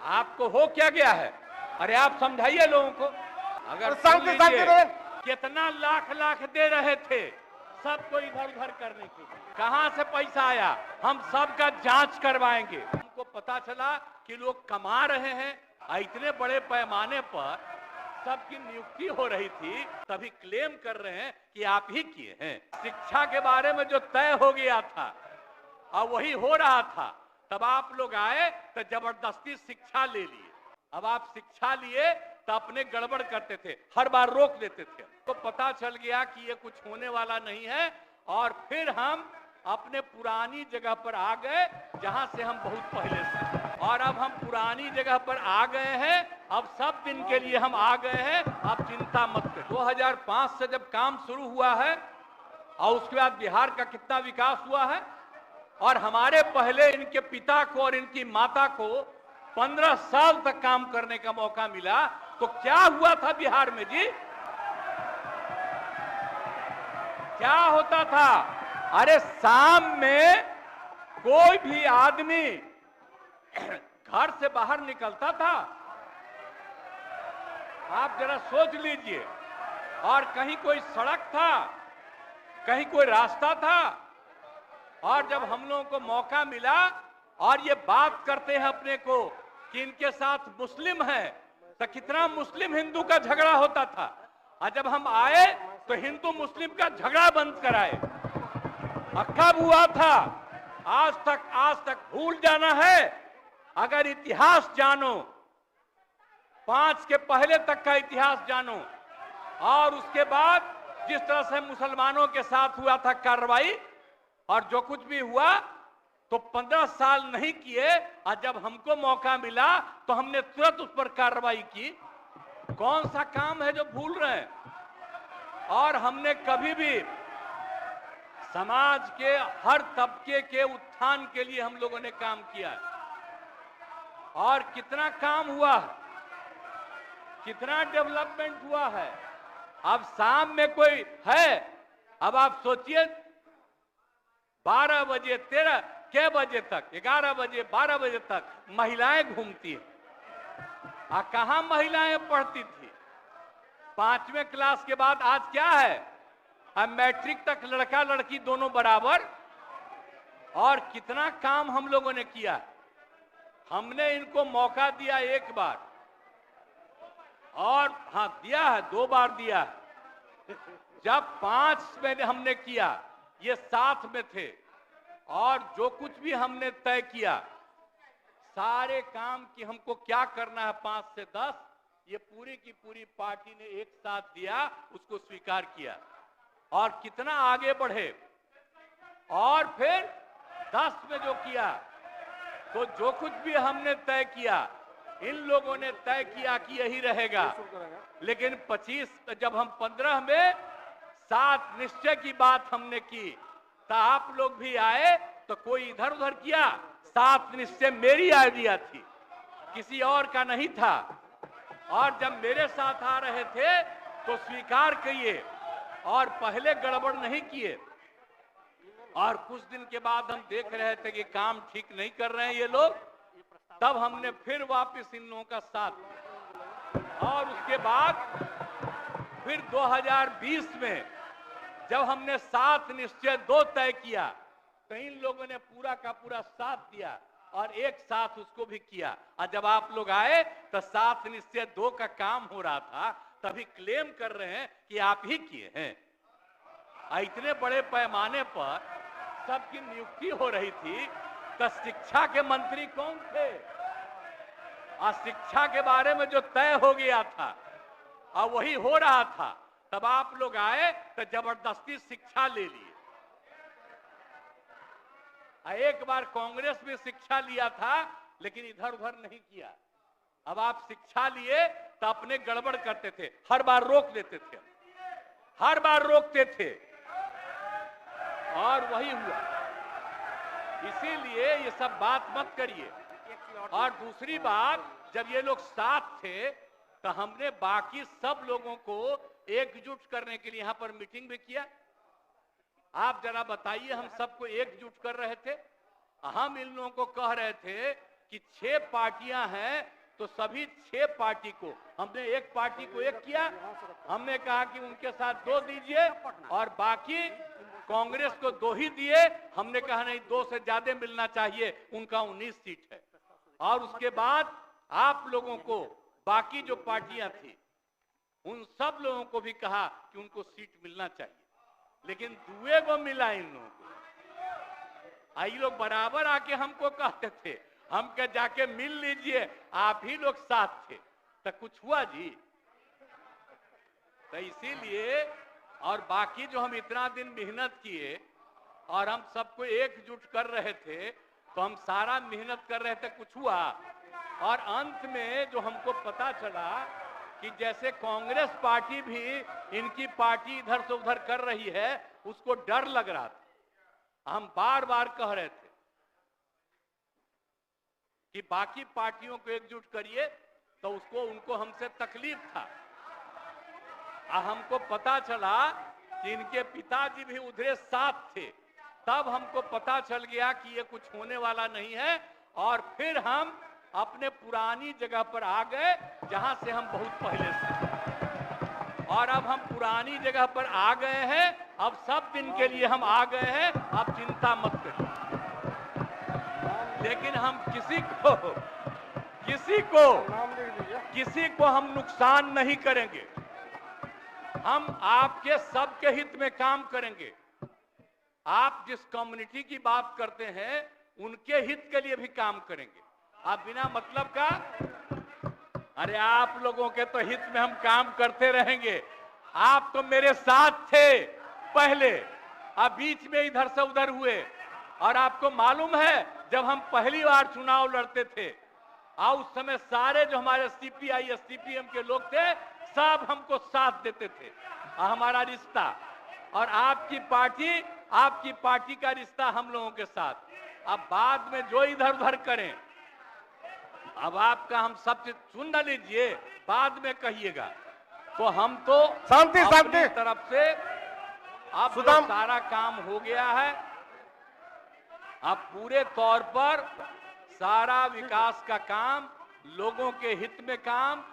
आपको हो क्या गया है? अरे आप समझाइए लोगों को। अगर कितना लाख लाख दे रहे थे सबको इधर उधर करने के लिए, कहां से पैसा आया? हम सबका जांच करवाएंगे। हमको पता चला कि लोग कमा रहे हैं, इतने बड़े पैमाने पर सबकी नियुक्ति हो रही थी, तभी क्लेम कर रहे हैं कि आप ही किए हैं। शिक्षा के बारे में जो तय हो गया था और वही हो रहा था, तब आप लोग आए तो जबरदस्ती शिक्षा ले लिए। अब आप शिक्षा लिए तो अपने गड़बड़ करते थे, हर बार रोक देते थे। तो पता चल गया कि ये कुछ होने वाला नहीं है और फिर हम अपने पुरानी जगह पर आ गए जहां से हम बहुत पहले से, और अब हम पुरानी जगह पर आ गए हैं। अब सब दिन के लिए हम आ गए हैं, आप चिंता मत करें। 2005 से जब काम शुरू हुआ है और उसके बाद बिहार का कितना विकास हुआ है, और हमारे पहले इनके पिता को और इनकी माता को 15 साल तक काम करने का मौका मिला, तो क्या हुआ था बिहार में जी? क्या होता था? अरे शाम में कोई भी आदमी घर से बाहर निकलता था, आप जरा सोच लीजिए, और कहीं कोई सड़क था, कहीं कोई रास्ता था, और जब हम लोगों को मौका मिला और ये बात करते हैं अपने को कि इनके साथ मुस्लिम है, तो कितना मुस्लिम हिंदू का झगड़ा होता था। और जब हम आए तो हिंदू मुस्लिम का झगड़ा बंद कराए। कब हुआ था? आज तक भूल जाना है। अगर इतिहास जानो, 5 के पहले तक का इतिहास जानो, और उसके बाद जिस तरह से मुसलमानों के साथ हुआ था कार्रवाई, और जो कुछ भी हुआ, तो 15 साल नहीं किए, और जब हमको मौका मिला तो हमने तुरंत उस पर कार्रवाई की। कौन सा काम है जो भूल रहे हैं? और हमने कभी भी समाज के हर तबके के उत्थान के लिए हम लोगों ने काम किया है। और कितना काम हुआ है, कितना डेवलपमेंट हुआ है। अब शाम में कोई है, अब आप सोचिए 12 बजे 13 के बजे तक, 11 बजे 12 बजे तक महिलाएं घूमती है। कहां महिलाएं पढ़ती थी? 5वें क्लास के बाद आज क्या है? अब मैट्रिक तक लड़का लड़की दोनों बराबर। और कितना काम हम लोगों ने किया। हमने इनको मौका दिया एक बार, और हाँ दिया है, 2 बार दिया है। जब 5 में हमने किया, ये 7 में थे, और जो कुछ भी हमने तय किया, सारे काम की हमको क्या करना है 5 से 10, ये पूरी की पूरी पार्टी ने एक साथ दिया, उसको स्वीकार किया, और कितना आगे बढ़े। और फिर 10 में जो किया, तो जो कुछ भी हमने तय किया, इन लोगों ने तय किया कि यही रहेगा। लेकिन 25 जब हम 15 में 7 निश्चय की बात हमने की, तो आप लोग भी आए, तो कोई इधर उधर किया। 7 निश्चय मेरी आइडिया थी, किसी और का नहीं था। और जब मेरे साथ आ रहे थे तो स्वीकार किए, और पहले गड़बड़ नहीं किए। और कुछ दिन के बाद हम देख रहे थे कि काम ठीक नहीं कर रहे हैं ये लोग, तब हमने फिर वापस इन लोगों का साथ, और उसके बाद फिर 2020 में जब हमने 7 निश्चय 2 तय किया, तो इन लोगों ने पूरा का पूरा साथ दिया, और एक साथ उसको भी किया। और जब आप लोग आए तो 7 निश्चय 2 का काम हो रहा था, तभी क्लेम कर रहे हैं कि आप ही किए हैं। इतने बड़े पैमाने पर सबकी नियुक्ति हो रही थी, तो शिक्षा के मंत्री कौन थे? और शिक्षा के बारे में जो तय हो गया था और वही हो रहा था, तब आप लोग आए तो जबरदस्ती शिक्षा ले लिए। एक बार कांग्रेस में शिक्षा लिया था, लेकिन इधर उधर नहीं किया। अब आप शिक्षा लिए तो अपने गड़बड़ करते थे, हर बार रोक देते थे, हर बार रोकते थे, और वही हुआ। इसीलिए ये सब बात मत करिए। और दूसरी बात, जब ये लोग साथ थे, तो हमने बाकी सब लोगों को एकजुट करने के लिए यहां पर मीटिंग भी किया। आप जरा बताइए, हम सबको एकजुट कर रहे थे। हम इन लोगों को कह रहे थे कि 6 पार्टियां हैं तो सभी 6 पार्टी को हमने एक पार्टी को एक किया। हमने कहा कि उनके साथ 2 दीजिए और बाकी कांग्रेस को 2 ही दिए। हमने कहा नहीं 2 से ज्यादा मिलना चाहिए, उनका 19 सीट है। और उसके बाद आप लोगों को बाकी जो पार्टियां थी उन सब लोगों को भी कहा कि उनको सीट मिलना चाहिए, लेकिन दुए को मिला इन लोगों को। आई लोग बराबर आके हमको कहते थे, हम क्या जाके मिल लीजिए, आप ही लोग साथ थे, तो कुछ हुआ जी? तो इसीलिए और बाकी जो हम इतना दिन मेहनत किए और हम सबको एकजुट कर रहे थे, तो हम सारा मेहनत कर रहे थे, कुछ हुआ? और अंत में जो हमको पता चला कि जैसे कांग्रेस पार्टी भी इनकी पार्टी इधर से उधर कर रही है, उसको डर लग रहा था। हम बार बार कह रहे थे कि बाकी पार्टियों को एकजुट करिए, तो उसको उनको हमसे तकलीफ था। हमको पता चला कि इनके पिताजी भी उधरे साथ थे, तब हमको पता चल गया कि ये कुछ होने वाला नहीं है। और फिर हम अपने पुरानी जगह पर आ गए जहां से हम बहुत पहले से, और अब हम पुरानी जगह पर आ गए हैं। अब सब दिन के लिए हम आ गए हैं, आप चिंता मत करिए। लेकिन हम किसी को हम नुकसान नहीं करेंगे। हम आपके सबके हित में काम करेंगे। आप जिस कम्युनिटी की बात करते हैं उनके हित के लिए भी काम करेंगे। आप बिना मतलब का, अरे आप लोगों के तो हित में हम काम करते रहेंगे। आप तो मेरे साथ थे पहले, अब बीच में इधर से उधर हुए। और आपको मालूम है जब हम पहली बार चुनाव लड़ते थे, उस समय सारे जो हमारे सीपीआई सीपीएम के लोग थे सब हमको साथ देते थे। हमारा रिश्ता और आपकी पार्टी का रिश्ता हम लोगों के साथ। अब बाद में जो इधर उधर करें, अब आपका हम सब चीज सुन न लीजिए, बाद में कहिएगा। तो हम तो शांति अपनी तरफ से अब सारा काम हो गया है। अब पूरे तौर पर सारा विकास का काम, लोगों के हित में काम,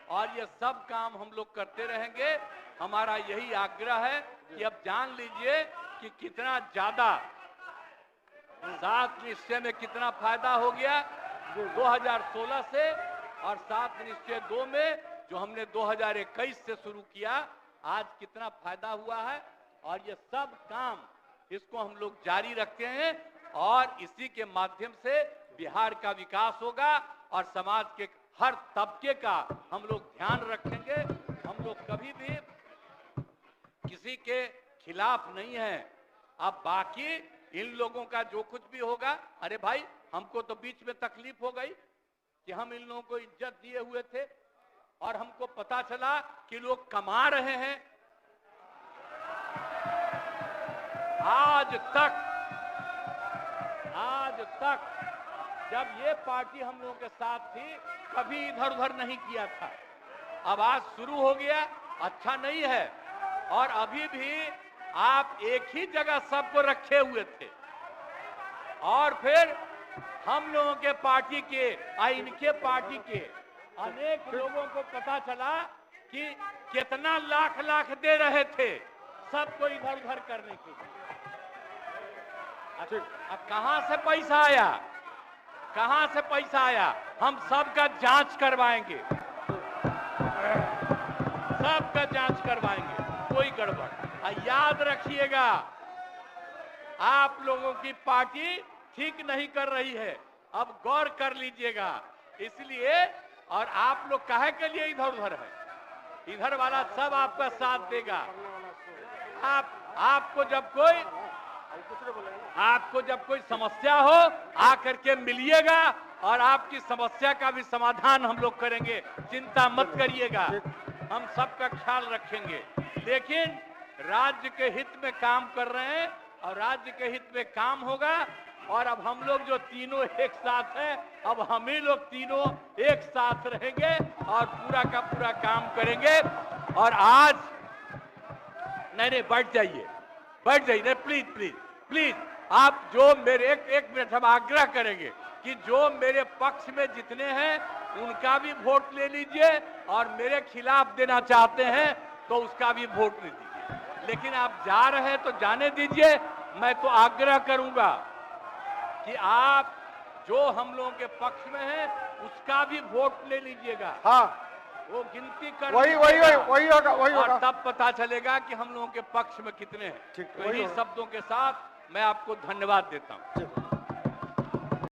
और ये सब काम हम लोग करते रहेंगे। हमारा यही आग्रह है कि अब जान लीजिए कि कितना ज्यादा 7 निश्चय में कितना फायदा हो गया 2016 से, और 7 निश्चय 2 में जो हमने 2021 से शुरू किया, आज कितना फायदा हुआ है। और ये सब काम इसको हम लोग जारी रखते हैं, और इसी के माध्यम से बिहार का विकास होगा और समाज के हर तबके का हम लोग ध्यान रखेंगे। हम लोग कभी भी किसी के खिलाफ नहीं है। अब बाकी इन लोगों का जो कुछ भी होगा, अरे भाई हमको तो बीच में तकलीफ हो गई कि हम इन लोगों को इज्जत दिए हुए थे और हमको पता चला कि लोग कमा रहे हैं। आज तक जब ये पार्टी हम लोगों के साथ थी, कभी इधर उधर नहीं किया था। अब आज शुरू हो गया, अच्छा नहीं है। और अभी भी आप एक ही जगह सबको रखे हुए थे, और फिर हम लोगों के पार्टी के और इनके पार्टी के अनेक लोगों को पता चला कि कितना लाख लाख दे रहे थे सबको इधर उधर करने के लिए। अब कहां से पैसा आया, कहां से पैसा आया? हम सबका जांच करवाएंगे, सबका जांच करवाएंगे, कोई गड़बड़। याद रखिएगा, आप लोगों की पार्टी ठीक नहीं कर रही है, अब गौर कर लीजिएगा। इसलिए, और आप लोग काहे के लिए इधर उधर है? इधर वाला सब आपका साथ देगा। आपको जब कोई समस्या हो, आकर के मिलिएगा और आपकी समस्या का भी समाधान हम लोग करेंगे। चिंता मत करिएगा, हम सबका ख्याल रखेंगे। लेकिन राज्य के हित में काम कर रहे हैं और राज्य के हित में काम होगा। और अब हम लोग जो तीनों एक साथ हैं, अब हम ही लोग तीनों एक साथ रहेंगे और पूरा का पूरा काम करेंगे। और आज नहीं, बैठ जाइए, प्लीज प्लीज प्लीज। आप जो मेरे एक मिनट हम आग्रह करेंगे कि जो मेरे पक्ष में जितने हैं उनका भी वोट ले लीजिए और मेरे खिलाफ देना चाहते हैं तो उसका भी वोट ले दीजिए। लेकिन आप जा रहे हैं तो जाने दीजिए। मैं तो आग्रह करूंगा कि आप जो हम लोगों के पक्ष में है उसका भी वोट ले लीजिएगा। हाँ, वो गिनती कर वही लीजिएगा। होगा। और तब पता चलेगा कि हम लोगों के पक्ष में कितने हैं। ठीक, तो वही इन्हीं होगा। शब्दों के साथ मैं आपको धन्यवाद देता हूं।